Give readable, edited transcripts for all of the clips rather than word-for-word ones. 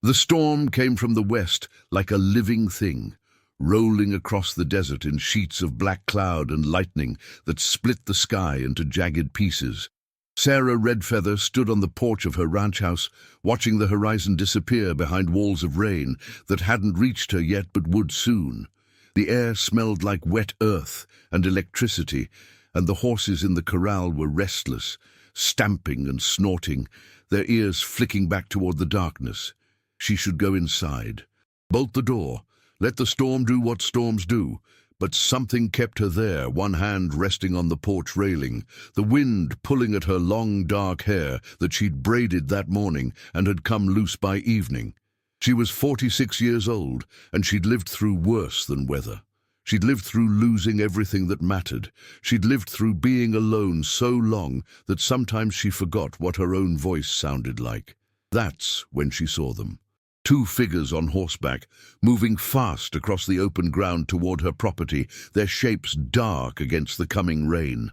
The storm came from the west like a living thing, rolling across the desert in sheets of black cloud and lightning that split the sky into jagged pieces. Sarah Redfeather stood on the porch of her ranch house, watching the horizon disappear behind walls of rain that hadn't reached her yet but would soon. The air smelled like wet earth and electricity, and the horses in the corral were restless, stamping and snorting, their ears flicking back toward the darkness. She should go inside. Bolt the door. Let the storm do what storms do. But something kept her there, one hand resting on the porch railing, the wind pulling at her long dark hair that she'd braided that morning and had come loose by evening. She was 46 years old, and she'd lived through worse than weather. She'd lived through losing everything that mattered. She'd lived through being alone so long that sometimes she forgot what her own voice sounded like. That's when she saw them. Two figures on horseback, moving fast across the open ground toward her property, their shapes dark against the coming rain.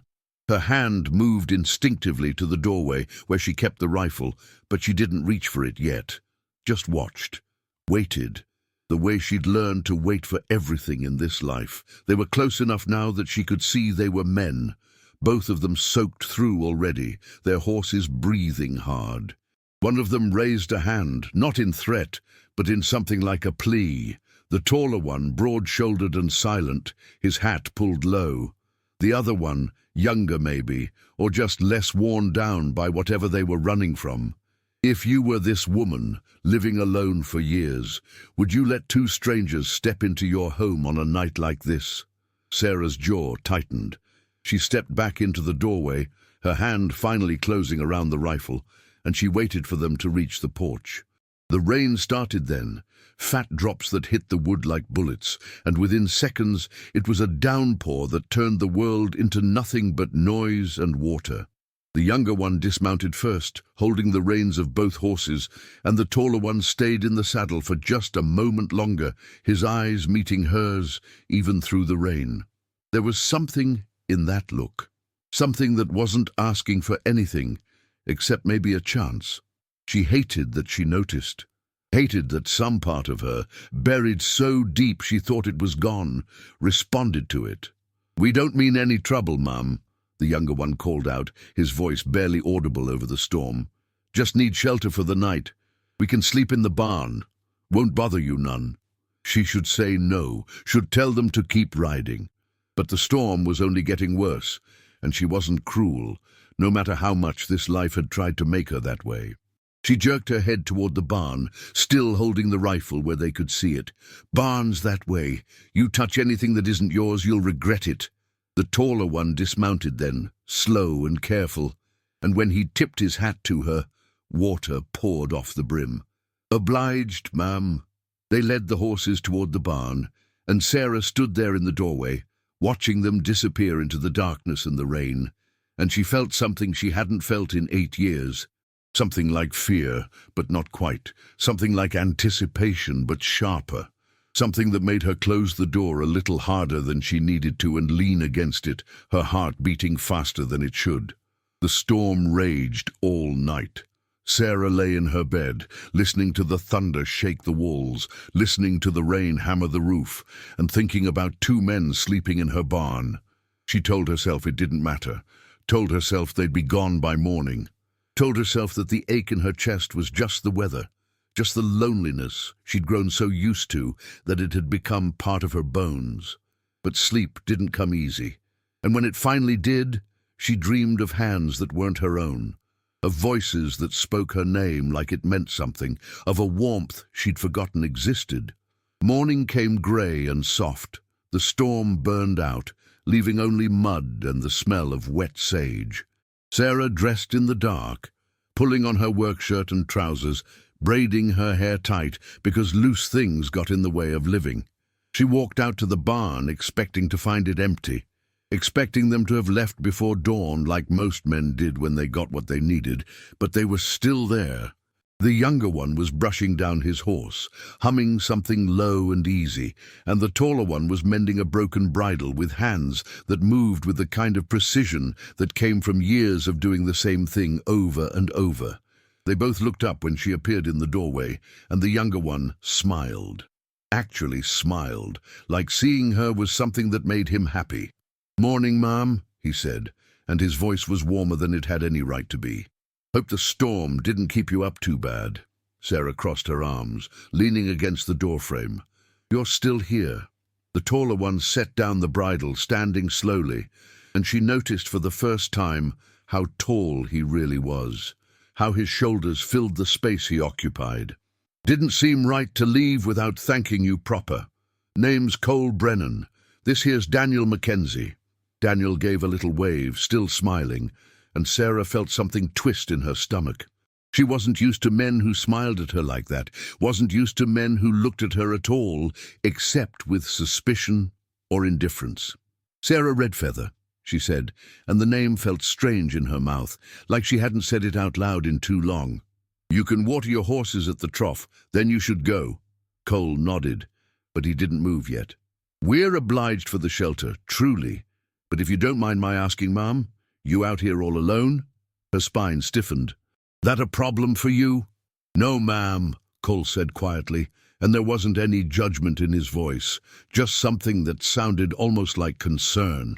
Her hand moved instinctively to the doorway where she kept the rifle, but she didn't reach for it yet. Just watched, waited, the way she'd learned to wait for everything in this life. They were close enough now that she could see they were men, both of them soaked through already, their horses breathing hard. One of them raised a hand, not in threat, but in something like a plea. The taller one, broad-shouldered and silent, his hat pulled low. The other one, younger maybe, or just less worn down by whatever they were running from. If you were this woman, living alone for years, would you let two strangers step into your home on a night like this? Sarah's jaw tightened. She stepped back into the doorway, her hand finally closing around the rifle, and she waited for them to reach the porch. The rain started then, fat drops that hit the wood like bullets, and within seconds it was a downpour that turned the world into nothing but noise and water. The younger one dismounted first, holding the reins of both horses, and the taller one stayed in the saddle for just a moment longer, his eyes meeting hers even through the rain. There was something in that look, something that wasn't asking for anything, except maybe a chance. She hated that she noticed, hated that some part of her, buried so deep she thought it was gone, responded to it. "We don't mean any trouble, Mum," the younger one called out, his voice barely audible over the storm. "Just need shelter for the night. We can sleep in the barn. Won't bother you none." She should say no, should tell them to keep riding. But the storm was only getting worse, and she wasn't cruel, no matter how much this life had tried to make her that way. She jerked her head toward the barn, still holding the rifle where they could see it. "Barn's that way. You touch anything that isn't yours, you'll regret it." The taller one dismounted then, slow and careful, and when he tipped his hat to her, water poured off the brim. "Obliged, ma'am." They led the horses toward the barn, and Sarah stood there in the doorway, watching them disappear into the darkness and the rain, and she felt something she hadn't felt in 8 years. Something like fear, but not quite. Something like anticipation, but sharper. Something that made her close the door a little harder than she needed to and lean against it, her heart beating faster than it should. The storm raged all night. Sarah lay in her bed, listening to the thunder shake the walls, listening to the rain hammer the roof, and thinking about 2 men sleeping in her barn. She told herself it didn't matter, told herself they'd be gone by morning, told herself that the ache in her chest was just the weather, just the loneliness she'd grown so used to that it had become part of her bones. But sleep didn't come easy, and when it finally did, she dreamed of hands that weren't her own, of voices that spoke her name like it meant something, of a warmth she'd forgotten existed. Morning came grey and soft. The storm burned out, leaving only mud and the smell of wet sage. Sarah dressed in the dark, pulling on her work shirt and trousers, braiding her hair tight because loose things got in the way of living. She walked out to the barn expecting to find it empty, expecting them to have left before dawn like most men did when they got what they needed, but they were still there. The younger one was brushing down his horse, humming something low and easy, and the taller one was mending a broken bridle with hands that moved with the kind of precision that came from years of doing the same thing over and over. They both looked up when she appeared in the doorway, and the younger one smiled. Actually smiled, like seeing her was something that made him happy. "Morning, Mom," he said, and his voice was warmer than it had any right to be. "Hope the storm didn't keep you up too bad." Sarah crossed her arms, leaning against the doorframe. "You're still here." The taller one set down the bridle, standing slowly, and she noticed for the first time how tall he really was, how his shoulders filled the space he occupied. "Didn't seem right to leave without thanking you proper. Name's Cole Brennan. This here's Daniel Mackenzie." Daniel gave a little wave, still smiling, and Sarah felt something twist in her stomach. She wasn't used to men who smiled at her like that, wasn't used to men who looked at her at all, except with suspicion or indifference. "Sarah Redfeather," she said, and the name felt strange in her mouth, like she hadn't said it out loud in too long. "You can water your horses at the trough, then you should go." Cole nodded, but he didn't move yet. "We're obliged for the shelter, truly. But if you don't mind my asking, Ma'am, you out here all alone?" Her spine stiffened. "That a problem for you?" "No, ma'am," Cole said quietly, and there wasn't any judgment in his voice, just something that sounded almost like concern.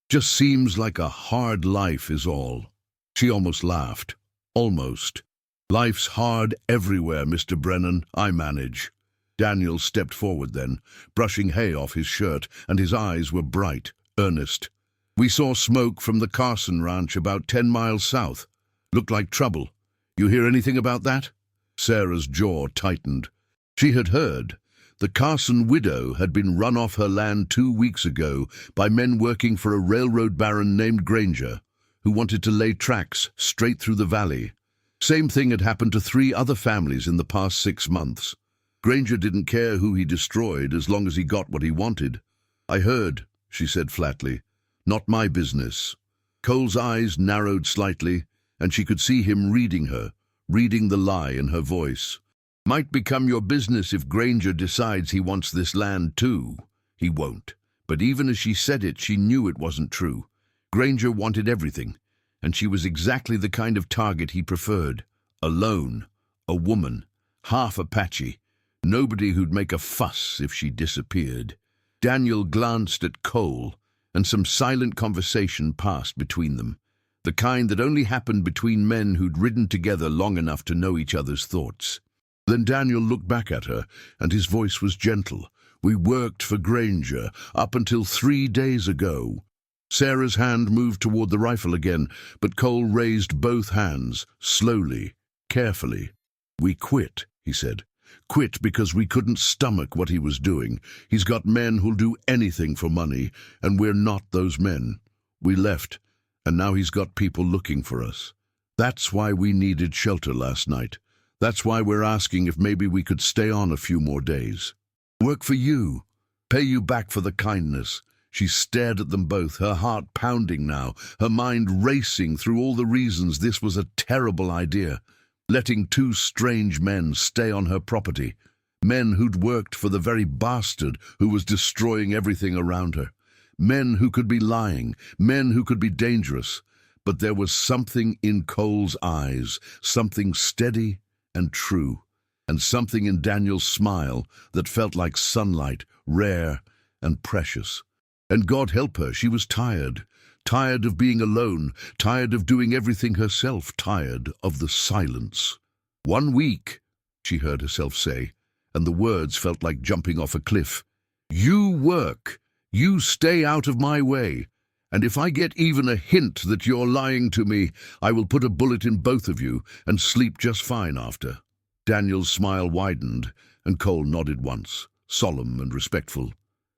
"Just seems like a hard life is all." She almost laughed. Almost. "Life's hard everywhere, Mr. Brennan. I manage." Daniel stepped forward then, brushing hay off his shirt, and his eyes were bright, earnest. "We saw smoke from the Carson Ranch about 10 miles south. Looked like trouble. You hear anything about that?" Sarah's jaw tightened. She had heard. The Carson widow had been run off her land 2 weeks ago by men working for a railroad baron named Granger, who wanted to lay tracks straight through the valley. Same thing had happened to 3 other families in the past 6 months. Granger didn't care who he destroyed as long as he got what he wanted. "I heard," she said flatly. "Not my business." Cole's eyes narrowed slightly, and she could see him reading her, reading the lie in her voice. "Might become your business if Granger decides he wants this land too. He won't." But even as she said it, she knew it wasn't true. Granger wanted everything, and she was exactly the kind of target he preferred. Alone, a woman, half Apache, nobody who'd make a fuss if she disappeared. Daniel glanced at Cole, and some silent conversation passed between them. The kind that only happened between men who'd ridden together long enough to know each other's thoughts. Then Daniel looked back at her, and his voice was gentle. "We worked for Granger up until 3 days ago." Sarah's hand moved toward the rifle again, but Cole raised both hands, slowly, carefully. "We quit," he said. "Quit because we couldn't stomach what he was doing. He's got men who'll do anything for money, and we're not those men. We left, and now he's got people looking for us. That's why we needed shelter last night. That's why we're asking if maybe we could stay on a few more days. Work for you. Pay you back for the kindness." She stared at them both, her heart pounding now, her mind racing through all the reasons this was a terrible idea. Letting 2 strange men stay on her property. Men who'd worked for the very bastard who was destroying everything around her. Men who could be lying, men who could be dangerous. But there was something in Cole's eyes, something steady and true, and something in Daniel's smile that felt like sunlight, rare and precious. And God help her, she was tired. Tired of being alone, tired of doing everything herself, tired of the silence. "1 week," she heard herself say, and the words felt like jumping off a cliff. "You work. You stay out of my way. And if I get even a hint that you're lying to me, I will put a bullet in both of you and sleep just fine after." Daniel's smile widened, and Cole nodded once, solemn and respectful.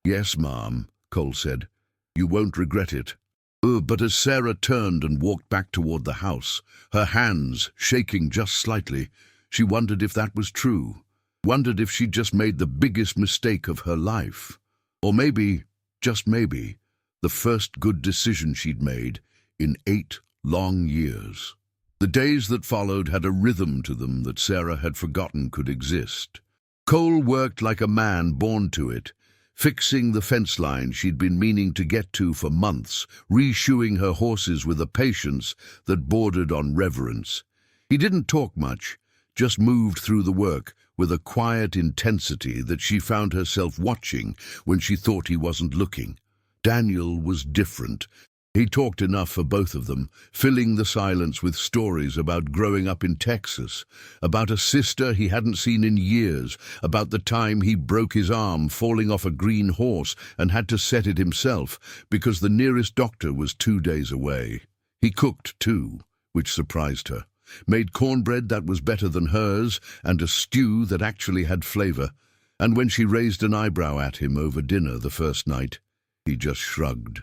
"Yes, ma'am," Cole said. "You won't regret it." But as Sarah turned and walked back toward the house, her hands shaking just slightly, she wondered if that was true. Wondered if she'd just made the biggest mistake of her life. Or maybe, just maybe, the first good decision she'd made in 8 long years. The days that followed had a rhythm to them that Sarah had forgotten could exist. Cole worked like a man born to it, fixing the fence line she'd been meaning to get to for months, reshoeing her horses with a patience that bordered on reverence. He didn't talk much, just moved through the work with a quiet intensity that she found herself watching when she thought he wasn't looking. Daniel was different. He talked enough for both of them, filling the silence with stories about growing up in Texas, about a sister he hadn't seen in years, about the time he broke his arm falling off a green horse and had to set it himself because the nearest doctor was 2 days away. He cooked too, which surprised her. Made cornbread that was better than hers, and a stew that actually had flavor. And when she raised an eyebrow at him over dinner the first night, he just shrugged.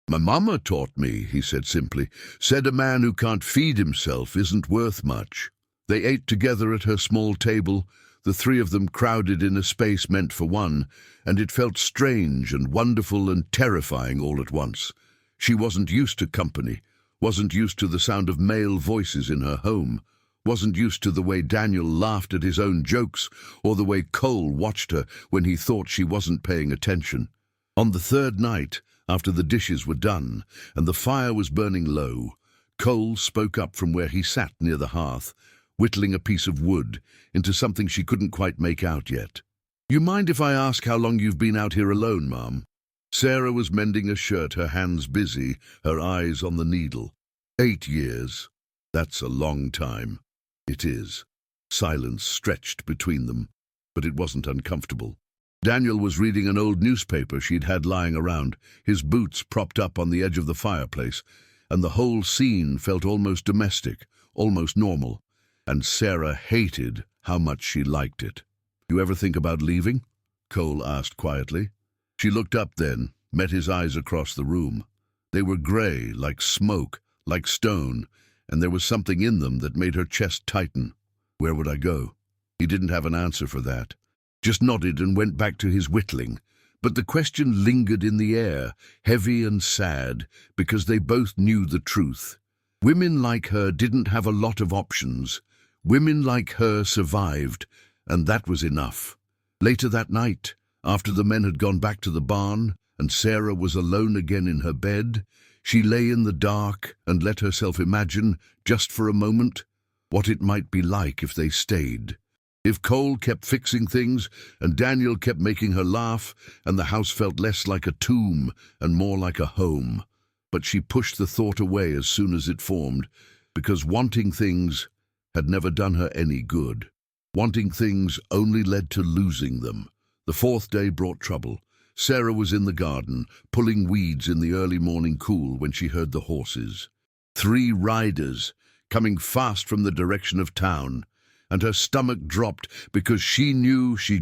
"My mama taught me," he said simply, "said a man who can't feed himself isn't worth much." They ate together at her small table, the three of them crowded in a space meant for one, and it felt strange and wonderful and terrifying all at once. She wasn't used to company, wasn't used to the sound of male voices in her home, wasn't used to the way Daniel laughed at his own jokes or the way Cole watched her when he thought she wasn't paying attention. On the third night, after the dishes were done and the fire was burning low, Cole spoke up from where he sat near the hearth, whittling a piece of wood into something she couldn't quite make out yet. "You mind if I ask how long you've been out here alone, Mom?" Sarah was mending a shirt, her hands busy, her eyes on the needle. 8 years. That's a long time. It is. Silence stretched between them, but it wasn't uncomfortable. Daniel was reading an old newspaper she'd had lying around, his boots propped up on the edge of the fireplace, and the whole scene felt almost domestic, almost normal, and Sarah hated how much she liked it. "You ever think about leaving?" Cole asked quietly. She looked up then, met his eyes across the room. They were gray, like smoke, like stone, and there was something in them that made her chest tighten. "Where would I go?" He didn't have an answer for that, just nodded and went back to his whittling. But the question lingered in the air, heavy and sad, because they both knew the truth. Women like her didn't have a lot of options. Women like her survived, and that was enough. Later that night, after the men had gone back to the barn, and Sarah was alone again in her bed, she lay in the dark and let herself imagine, just for a moment, what it might be like if they stayed. If Cole kept fixing things, and Daniel kept making her laugh, and the house felt less like a tomb and more like a home. But she pushed the thought away as soon as it formed, because wanting things had never done her any good. Wanting things only led to losing them. The fourth day brought trouble. Sarah was in the garden, pulling weeds in the early morning cool when she heard the horses. 3 riders, coming fast from the direction of town, and her stomach dropped because she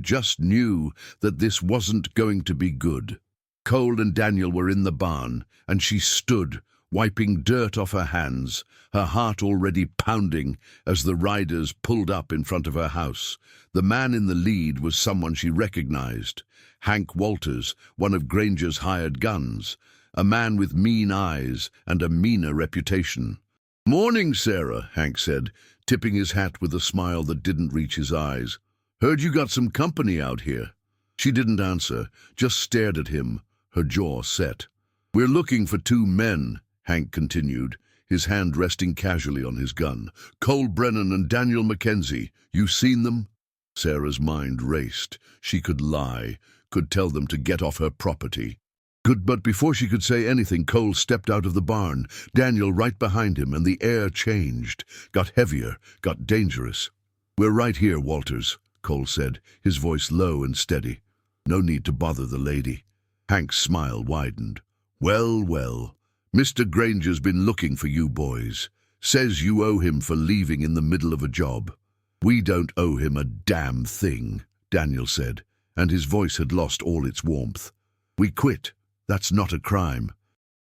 just knew that this wasn't going to be good. Cole and Daniel were in the barn, and she stood, wiping dirt off her hands, her heart already pounding as the riders pulled up in front of her house. The man in the lead was someone she recognized. Hank Walters, one of Granger's hired guns, a man with mean eyes and a meaner reputation. "Morning, Sarah," Hank said, tipping his hat with a smile that didn't reach his eyes. "Heard you got some company out here." She didn't answer, just stared at him, her jaw set. "We're looking for 2 men," Hank continued, his hand resting casually on his gun. "Cole Brennan and Daniel Mackenzie. You seen them?" Sarah's mind raced. She could lie, could tell them to get off her property. But before she could say anything, Cole stepped out of the barn, Daniel right behind him, and the air changed, got heavier, got dangerous. "We're right here, Walters," Cole said, his voice low and steady. "No need to bother the lady." Hank's smile widened. "Well, well, Mr. Granger's been looking for you boys. Says you owe him for leaving in the middle of a job." "We don't owe him a damn thing," Daniel said, and his voice had lost all its warmth. "We quit. That's not a crime."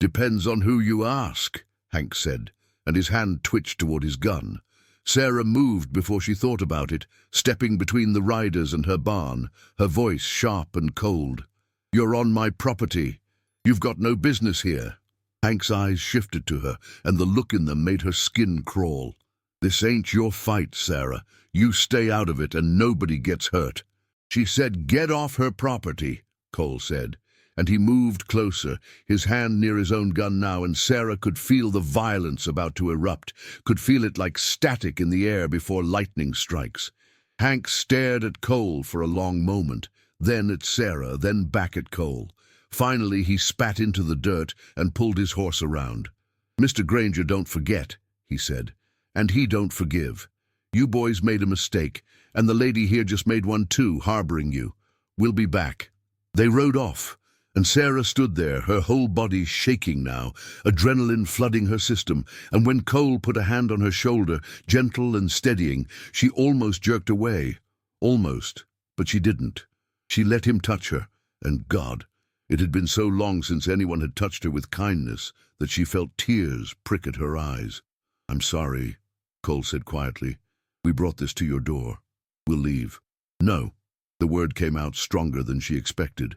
"Depends on who you ask," Hank said, and his hand twitched toward his gun. Sarah moved before she thought about it, stepping between the riders and her barn, her voice sharp and cold. "You're on my property. You've got no business here." Hank's eyes shifted to her, and the look in them made her skin crawl. "This ain't your fight, Sarah. You stay out of it and nobody gets hurt." "She said get off her property," Cole said, and he moved closer, his hand near his own gun now, and Sarah could feel the violence about to erupt, could feel it like static in the air before lightning strikes. Hank stared at Cole for a long moment, then at Sarah, then back at Cole. Finally, he spat into the dirt and pulled his horse around. "Mr. Granger don't forget," he said, "and he don't forgive. You boys made a mistake, and the lady here just made one too, harboring you. We'll be back." They rode off, and Sarah stood there, her whole body shaking now, adrenaline flooding her system, and when Cole put a hand on her shoulder, gentle and steadying, she almost jerked away. Almost, but she didn't. She let him touch her, and God, it had been so long since anyone had touched her with kindness that she felt tears prick at her eyes. "I'm sorry," Cole said quietly. "We brought this to your door. We'll leave." "No." The word came out stronger than she expected.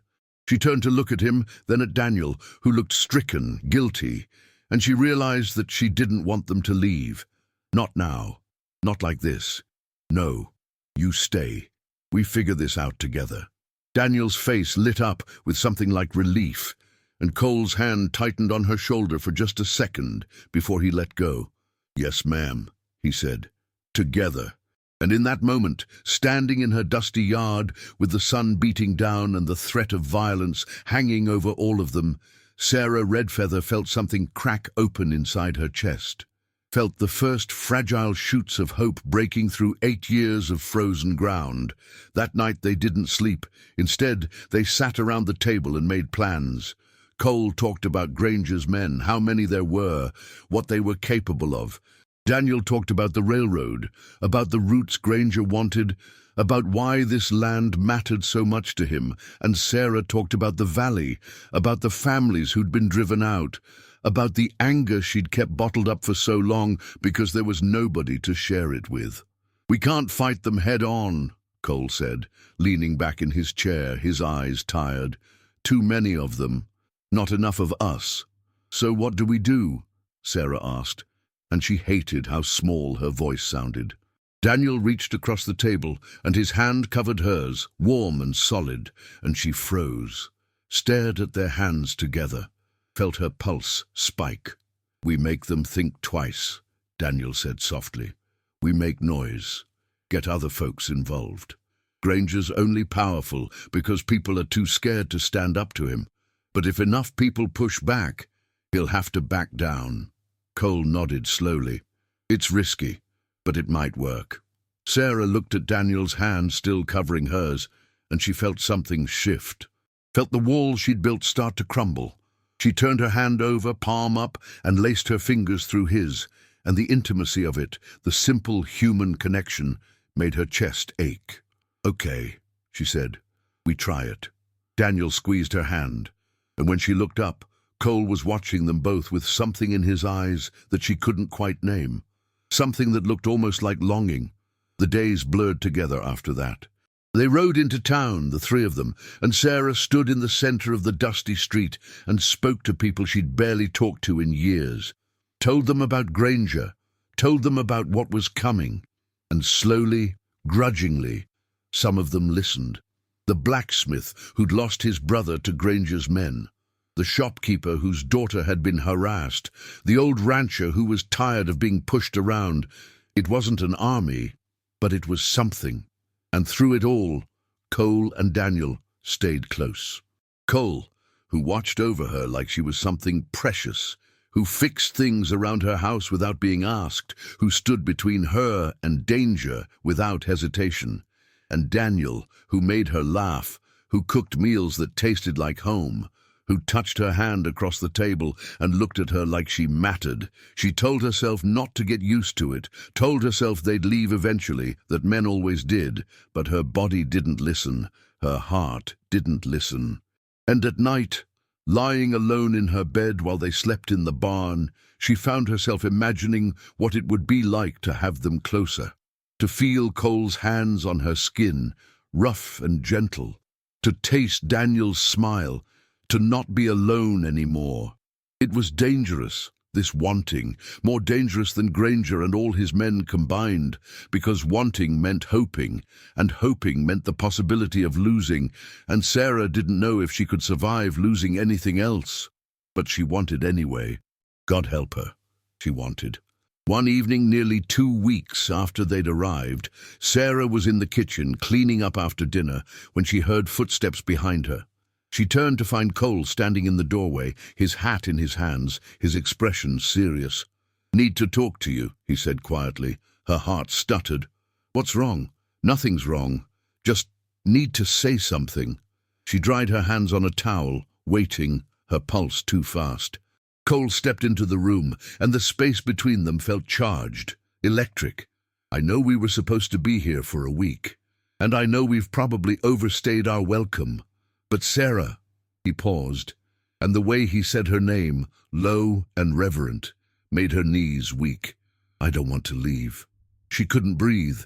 She turned to look at him, then at Daniel, who looked stricken, guilty, and she realized that she didn't want them to leave. "Not now. Not like this. No. You stay. We figure this out together." Daniel's face lit up with something like relief, and Cole's hand tightened on her shoulder for just a second before he let go. "Yes, ma'am," he said. "Together." And in that moment, standing in her dusty yard, with the sun beating down and the threat of violence hanging over all of them, Sarah Redfeather felt something crack open inside her chest, felt the first fragile shoots of hope breaking through 8 years of frozen ground. That night they didn't sleep. Instead, they sat around the table and made plans. Cole talked about Granger's men, how many there were, what they were capable of. Daniel talked about the railroad, about the routes Granger wanted, about why this land mattered so much to him, and Sarah talked about the valley, about the families who'd been driven out, about the anger she'd kept bottled up for so long because there was nobody to share it with. "We can't fight them head on," Cole said, leaning back in his chair, his eyes tired. "Too many of them. Not enough of us." "So what do we do?" Sarah asked, and she hated how small her voice sounded. Daniel reached across the table, and his hand covered hers, warm and solid, and she froze, stared at their hands together, felt her pulse spike. "We make them think twice," Daniel said softly. "We make noise, get other folks involved. Granger's only powerful because people are too scared to stand up to him. But if enough people push back, he'll have to back down." Cole nodded slowly. "It's risky, but it might work." Sarah looked at Daniel's hand still covering hers, and she felt something shift, felt the wall she'd built start to crumble. She turned her hand over, palm up, and laced her fingers through his, and the intimacy of it, the simple human connection, made her chest ache. "Okay," she said. "We try it." Daniel squeezed her hand, and when she looked up, Cole was watching them both with something in his eyes that she couldn't quite name, something that looked almost like longing. The days blurred together after that. They rode into town, the three of them, and Sarah stood in the center of the dusty street and spoke to people she'd barely talked to in years, told them about Granger, told them about what was coming, and slowly, grudgingly, some of them listened. The blacksmith who'd lost his brother to Granger's men, the shopkeeper whose daughter had been harassed, the old rancher who was tired of being pushed around. It wasn't an army, but it was something. And through it all, Cole and Daniel stayed close. Cole, who watched over her like she was something precious, who fixed things around her house without being asked, who stood between her and danger without hesitation. And Daniel, who made her laugh, who cooked meals that tasted like home, who touched her hand across the table and looked at her like she mattered. She told herself not to get used to it, told herself they'd leave eventually, that men always did, but her body didn't listen, her heart didn't listen. And at night, lying alone in her bed while they slept in the barn, she found herself imagining what it would be like to have them closer, to feel Cole's hands on her skin, rough and gentle, to taste Daniel's smile, to not be alone anymore. It was dangerous, this wanting, more dangerous than Granger and all his men combined, because wanting meant hoping, and hoping meant the possibility of losing, and Sarah didn't know if she could survive losing anything else. But she wanted anyway. God help her, she wanted. One evening, nearly 2 weeks after they'd arrived, Sarah was in the kitchen cleaning up after dinner when she heard footsteps behind her. She turned to find Cole standing in the doorway, his hat in his hands, his expression serious. "Need to talk to you," he said quietly. Her heart stuttered. "What's wrong?" "Nothing's wrong. Just need to say something." She dried her hands on a towel, waiting, her pulse too fast. Cole stepped into the room, and the space between them felt charged, electric. "I know we were supposed to be here for a week, and I know we've probably overstayed our welcome. But Sarah," he paused, and the way he said her name, low and reverent, made her knees weak. "I don't want to leave." She couldn't breathe,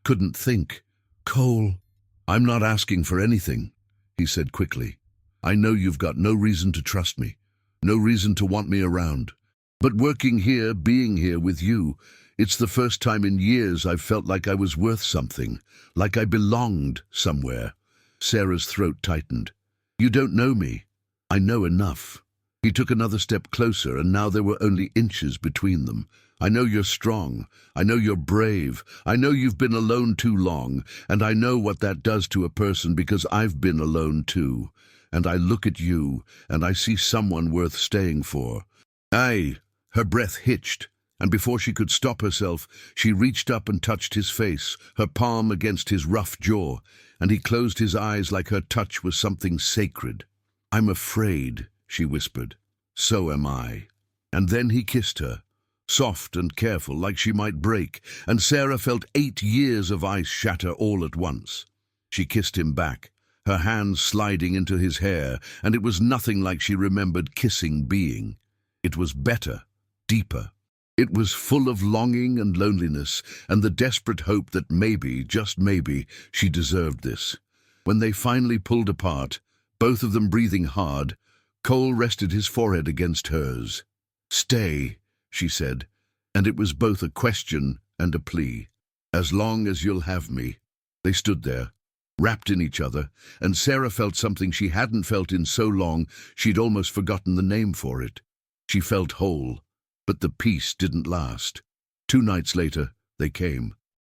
couldn't think. "Cole, I'm not asking for anything," he said quickly. "I know you've got no reason to trust me, no reason to want me around. But working here, being here with you, it's the first time in years I've felt like I was worth something, like I belonged somewhere." Sarah's throat tightened. "You don't know me. I know enough." He took another step closer, and now there were only inches between them. "I know you're strong. I know you're brave. I know you've been alone too long, and I know what that does to a person because I've been alone too. And I look at you, and I see someone worth staying for." "Aye." Her breath hitched, and before she could stop herself, she reached up and touched his face, her palm against his rough jaw, and he closed his eyes like her touch was something sacred. "I'm afraid," she whispered. "So am I." And then he kissed her, soft and careful, like she might break, and Sarah felt 8 years of ice shatter all at once. She kissed him back, her hands sliding into his hair, and it was nothing like she remembered kissing being. It was better, deeper. It was full of longing and loneliness, and the desperate hope that maybe, just maybe, she deserved this. When they finally pulled apart, both of them breathing hard, Cole rested his forehead against hers. "Stay," she said, and it was both a question and a plea. "As long as you'll have me." They stood there, wrapped in each other, and Sarah felt something she hadn't felt in so long she'd almost forgotten the name for it. She felt whole. But the peace didn't last. 2 nights later, they came.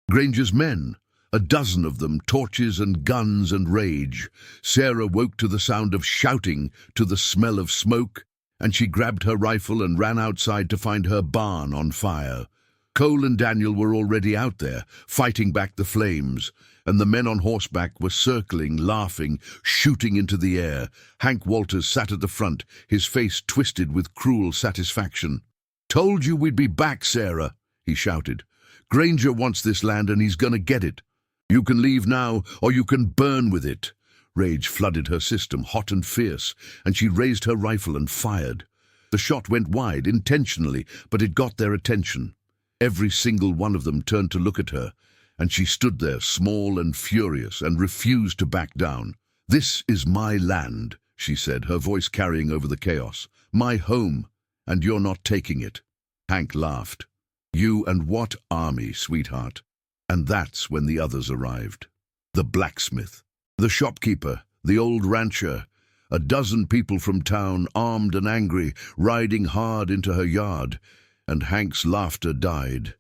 Granger's men, a dozen of them, torches and guns and rage. Sarah woke to the sound of shouting, to the smell of smoke, and she grabbed her rifle and ran outside to find her barn on fire. Cole and Daniel were already out there, fighting back the flames, and the men on horseback were circling, laughing, shooting into the air. Hank Walters sat at the front, his face twisted with cruel satisfaction. "Told you we'd be back, Sarah," he shouted. "Granger wants this land and he's gonna get it. You can leave now or you can burn with it." Rage flooded her system, hot and fierce, and she raised her rifle and fired. The shot went wide, intentionally, but it got their attention. Every single one of them turned to look at her, and she stood there, small and furious, and refused to back down. "This is my land," she said, her voice carrying over the chaos. "My home. And you're not taking it." Hank laughed. "You and what army, sweetheart?" And that's when the others arrived. The blacksmith, the shopkeeper, the old rancher, a dozen people from town, armed and angry, riding hard into her yard, and Hank's laughter died.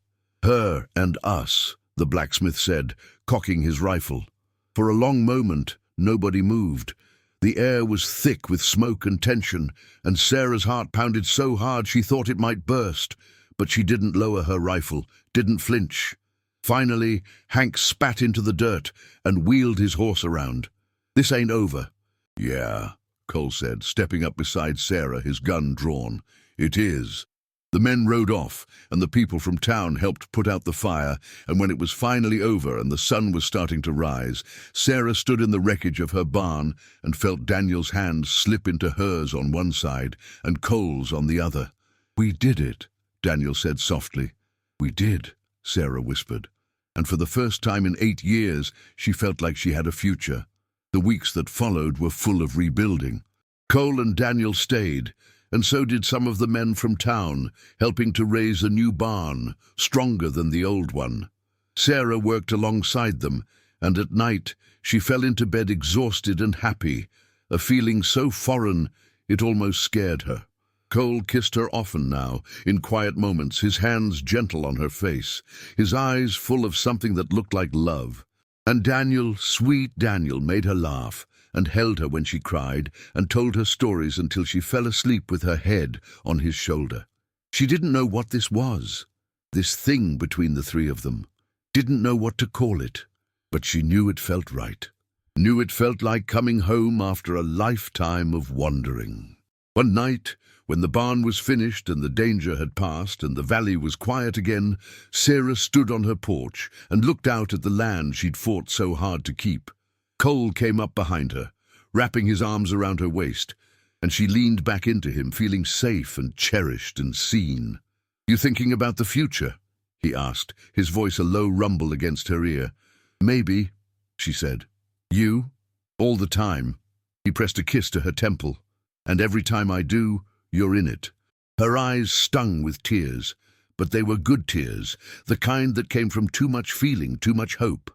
"Her and us," the blacksmith said, cocking his rifle. For a long moment, nobody moved. The air was thick with smoke and tension, and Sarah's heart pounded so hard she thought it might burst. But she didn't lower her rifle, didn't flinch. Finally, Hank spat into the dirt and wheeled his horse around. "This ain't over." "Yeah," Cole said, stepping up beside Sarah, his gun drawn. "It is." The men rode off, and the people from town helped put out the fire, and when it was finally over and the sun was starting to rise, Sarah stood in the wreckage of her barn and felt Daniel's hand slip into hers on one side and Cole's on the other. "We did it," Daniel said softly. "We did," Sarah whispered, and for the first time in 8 years she felt like she had a future. The weeks that followed were full of rebuilding. Cole and Daniel stayed, and so did some of the men from town, helping to raise a new barn, stronger than the old one. Sarah worked alongside them, and at night she fell into bed exhausted and happy, a feeling so foreign it almost scared her. Cole kissed her often now, in quiet moments, his hands gentle on her face, his eyes full of something that looked like love. And Daniel, sweet Daniel, made her laugh, and held her when she cried, and told her stories until she fell asleep with her head on his shoulder. She didn't know what this was, this thing between the three of them. Didn't know what to call it, but she knew it felt right. Knew it felt like coming home after a lifetime of wandering. One night, when the barn was finished and the danger had passed and the valley was quiet again, Sarah stood on her porch and looked out at the land she'd fought so hard to keep. Cole came up behind her, wrapping his arms around her waist, and she leaned back into him, feeling safe and cherished and seen. "You thinking about the future?" he asked, his voice a low rumble against her ear. "Maybe," she said. "You?" "All the time." He pressed a kiss to her temple. "And every time I do, you're in it." Her eyes stung with tears, but they were good tears, the kind that came from too much feeling, too much hope.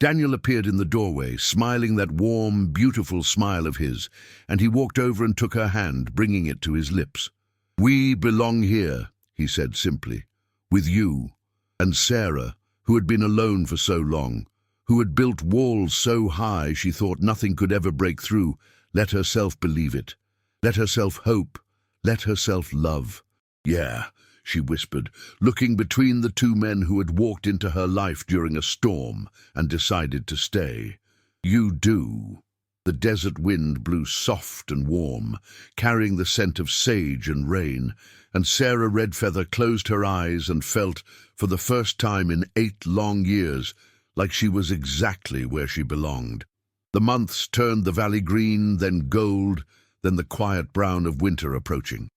Daniel appeared in the doorway, smiling that warm, beautiful smile of his, and he walked over and took her hand, bringing it to his lips. "We belong here," he said simply, "with you." And Sarah, who had been alone for so long, who had built walls so high she thought nothing could ever break through, let herself believe it. Let herself hope. Let herself love. "Yeah," she whispered, looking between the two men who had walked into her life during a storm and decided to stay. "You do." The desert wind blew soft and warm, carrying the scent of sage and rain, and Sarah Redfeather closed her eyes and felt, for the first time in 8 long years, like she was exactly where she belonged. The months turned the valley green, then gold, then the quiet brown of winter approaching.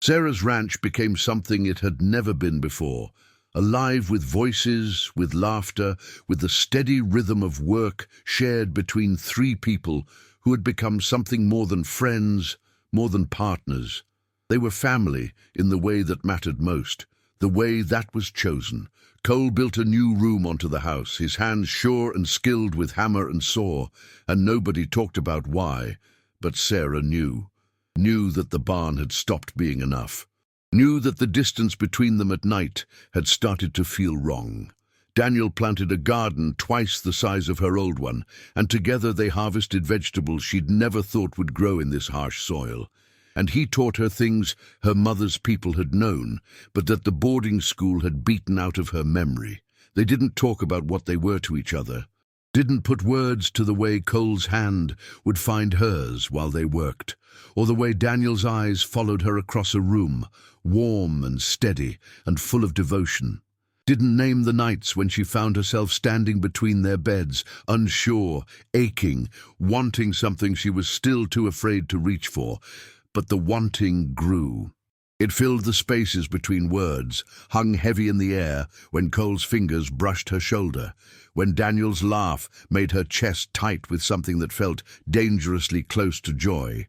Sarah's ranch became something it had never been before, alive with voices, with laughter, with the steady rhythm of work shared between 3 people who had become something more than friends, more than partners. They were family in the way that mattered most, the way that was chosen. Cole built a new room onto the house, his hands sure and skilled with hammer and saw, and nobody talked about why, but Sarah knew that the barn had stopped being enough, knew that the distance between them at night had started to feel wrong. Daniel planted a garden twice the size of her old one, and together they harvested vegetables she'd never thought would grow in this harsh soil. And he taught her things her mother's people had known, but that the boarding school had beaten out of her memory. They didn't talk about what they were to each other, didn't put words to the way Cole's hand would find hers while they worked, or the way Daniel's eyes followed her across a room, warm and steady and full of devotion. Didn't name the nights when she found herself standing between their beds, unsure, aching, wanting something she was still too afraid to reach for. But the wanting grew. It filled the spaces between words, hung heavy in the air when Cole's fingers brushed her shoulder, when Daniel's laugh made her chest tight with something that felt dangerously close to joy.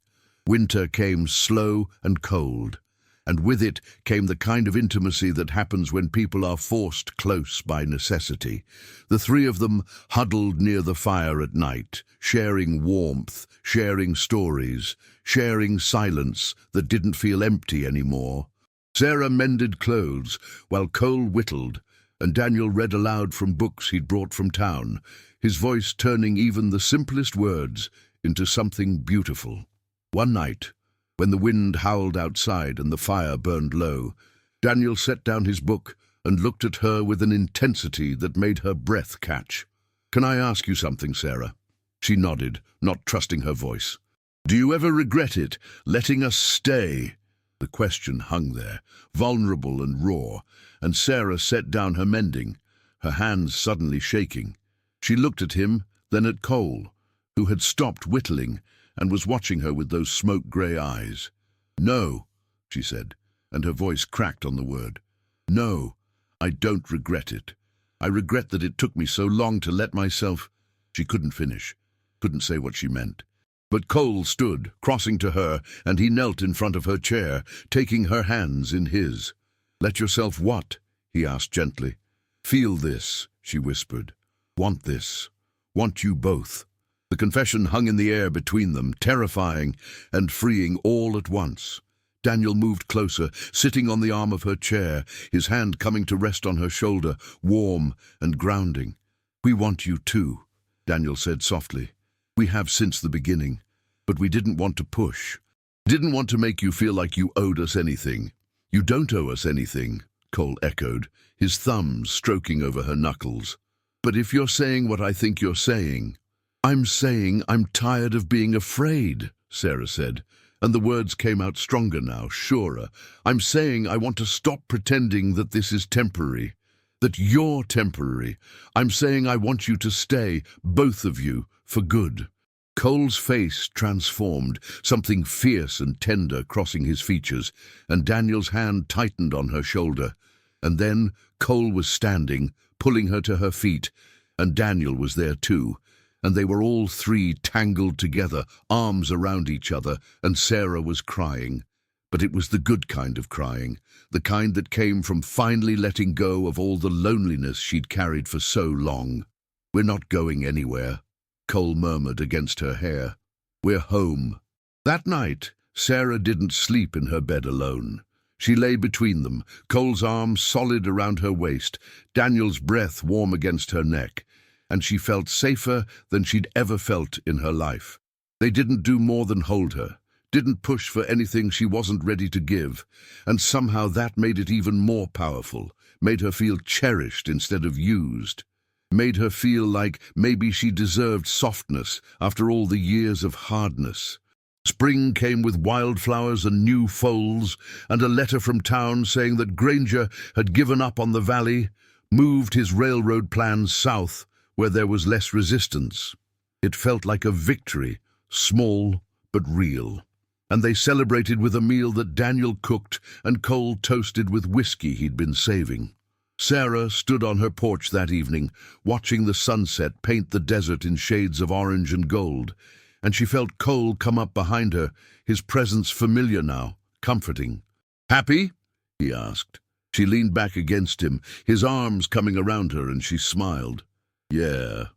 Winter came slow and cold, and with it came the kind of intimacy that happens when people are forced close by necessity. The 3 of them huddled near the fire at night, sharing warmth, sharing stories, sharing silence that didn't feel empty anymore. Sarah mended clothes while Cole whittled, and Daniel read aloud from books he'd brought from town, his voice turning even the simplest words into something beautiful. One night, when the wind howled outside and the fire burned low, Daniel set down his book and looked at her with an intensity that made her breath catch. "Can I ask you something, Sarah?" She nodded, not trusting her voice. "Do you ever regret it, letting us stay?" The question hung there, vulnerable and raw, and Sarah set down her mending, her hands suddenly shaking. She looked at him, then at Cole, who had stopped whittling and was watching her with those smoke-grey eyes. "No," she said, and her voice cracked on the word. "No, I don't regret it. I regret that it took me so long to let myself—" She couldn't finish, couldn't say what she meant. But Cole stood, crossing to her, and he knelt in front of her chair, taking her hands in his. "Let yourself what?" he asked gently. "Feel this," she whispered. "Want this. Want you both." The confession hung in the air between them, terrifying and freeing all at once. Daniel moved closer, sitting on the arm of her chair, his hand coming to rest on her shoulder, warm and grounding. "We want you too," Daniel said softly. "We have since the beginning, but we didn't want to push. Didn't want to make you feel like you owed us anything." "You don't owe us anything," Cole echoed, his thumbs stroking over her knuckles. "But if you're saying what I think you're saying—" "I'm saying I'm tired of being afraid," Sarah said, and the words came out stronger now, surer. "I'm saying I want to stop pretending that this is temporary, that you're temporary. I'm saying I want you to stay, both of you, for good." Cole's face transformed, something fierce and tender crossing his features, and Daniel's hand tightened on her shoulder. And then Cole was standing, pulling her to her feet, and Daniel was there too, and they were all three tangled together, arms around each other, and Sarah was crying. But it was the good kind of crying, the kind that came from finally letting go of all the loneliness she'd carried for so long. "We're not going anywhere," Cole murmured against her hair. "We're home." That night, Sarah didn't sleep in her bed alone. She lay between them, Cole's arms solid around her waist, Daniel's breath warm against her neck, and she felt safer than she'd ever felt in her life. They didn't do more than hold her, didn't push for anything she wasn't ready to give, and somehow that made it even more powerful, made her feel cherished instead of used. Made her feel like maybe she deserved softness after all the years of hardness. Spring came with wildflowers and new foals, and a letter from town saying that Granger had given up on the valley, moved his railroad plans south, where there was less resistance. It felt like a victory, small but real. And they celebrated with a meal that Daniel cooked and Cole toasted with whiskey he'd been saving. Sarah stood on her porch that evening, watching the sunset paint the desert in shades of orange and gold, and she felt Cole come up behind her, his presence familiar now, comforting. "Happy?" he asked. She leaned back against him, his arms coming around her, and she smiled. "Yeah,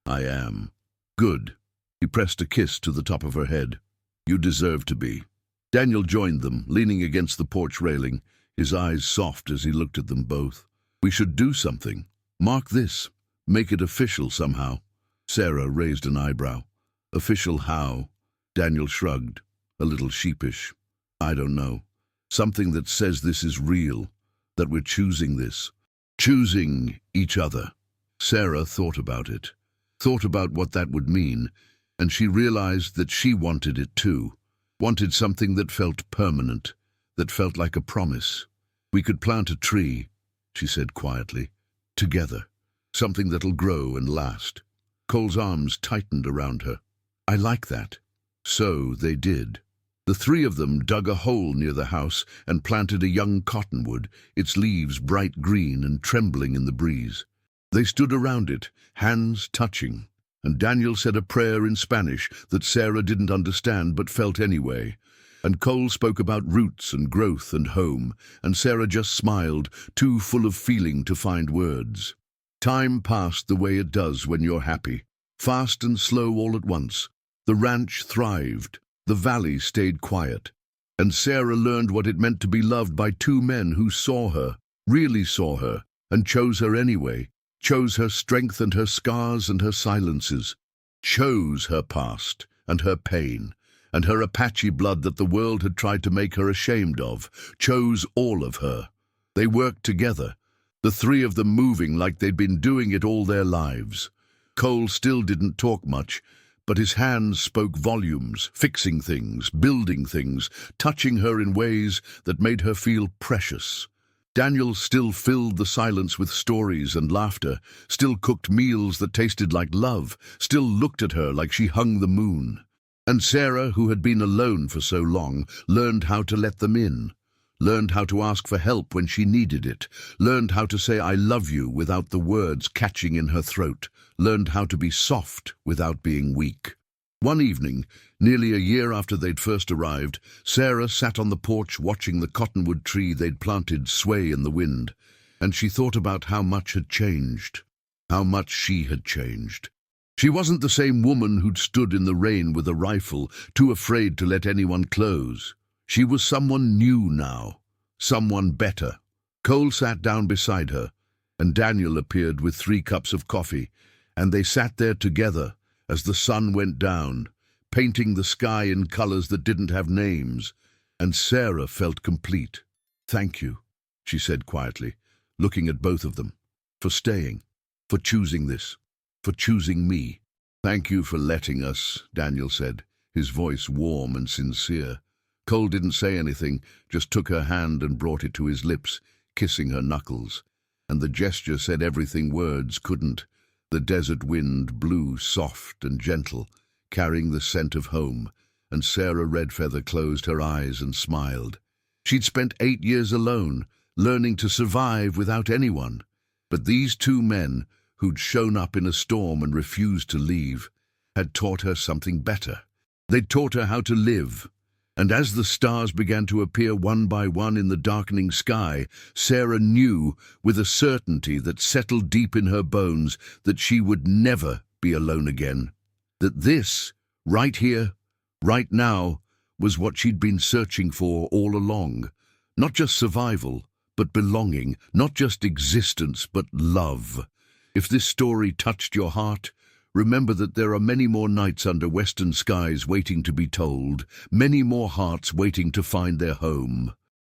I am." "Good." He pressed a kiss to the top of her head. "You deserve to be." Daniel joined them, leaning against the porch railing, his eyes soft as he looked at them both. "We should do something. Mark this. Make it official somehow." Sarah raised an eyebrow. "Official how?" Daniel shrugged, a little sheepish. "I don't know. Something that says this is real, that we're choosing this. Choosing each other." Sarah thought about it, thought about what that would mean, and she realized that she wanted it too, wanted something that felt permanent, that felt like a promise. "We could plant a tree," she said quietly, "together. Something that'll grow and last." Cole's arms tightened around her. "I like that." So they did. The three of them dug a hole near the house and planted a young cottonwood, its leaves bright green and trembling in the breeze. They stood around it, hands touching, and Daniel said a prayer in Spanish that Sarah didn't understand but felt anyway. And Cole spoke about roots and growth and home, and Sarah just smiled, too full of feeling to find words. Time passed the way it does when you're happy, fast and slow all at once. The ranch thrived, the valley stayed quiet, and Sarah learned what it meant to be loved by two men who saw her, really saw her, and chose her anyway, chose her strength and her scars and her silences, chose her past and her pain, and her Apache blood that the world had tried to make her ashamed of, chose all of her. They worked together, the three of them moving like they'd been doing it all their lives. Cole still didn't talk much, but his hands spoke volumes, fixing things, building things, touching her in ways that made her feel precious. Daniel still filled the silence with stories and laughter, still cooked meals that tasted like love, still looked at her like she hung the moon. And Sarah, who had been alone for so long, learned how to let them in, learned how to ask for help when she needed it, learned how to say "I love you" without the words catching in her throat, learned how to be soft without being weak. One evening, nearly a year after they'd first arrived, Sarah sat on the porch watching the cottonwood tree they'd planted sway in the wind, and she thought about how much had changed, how much she had changed. She wasn't the same woman who'd stood in the rain with a rifle, too afraid to let anyone close. She was someone new now, someone better. Cole sat down beside her, and Daniel appeared with 3 cups of coffee, and they sat there together as the sun went down, painting the sky in colors that didn't have names, and Sarah felt complete. "Thank you," she said quietly, looking at both of them, "for staying, for choosing this, for choosing me." "Thank you for letting us," Daniel said, his voice warm and sincere. Cole didn't say anything, just took her hand and brought it to his lips, kissing her knuckles. And the gesture said everything words couldn't. The desert wind blew soft and gentle, carrying the scent of home, and Sarah Redfeather closed her eyes and smiled. She'd spent 8 years alone, learning to survive without anyone. But these 2 men, who'd shown up in a storm and refused to leave, had taught her something better. They'd taught her how to live. And as the stars began to appear one by one in the darkening sky, Sarah knew, with a certainty that settled deep in her bones, that she would never be alone again. That this, right here, right now, was what she'd been searching for all along. Not just survival, but belonging. Not just existence, but love. If this story touched your heart, remember that there are many more nights under western skies waiting to be told, many more hearts waiting to find their home.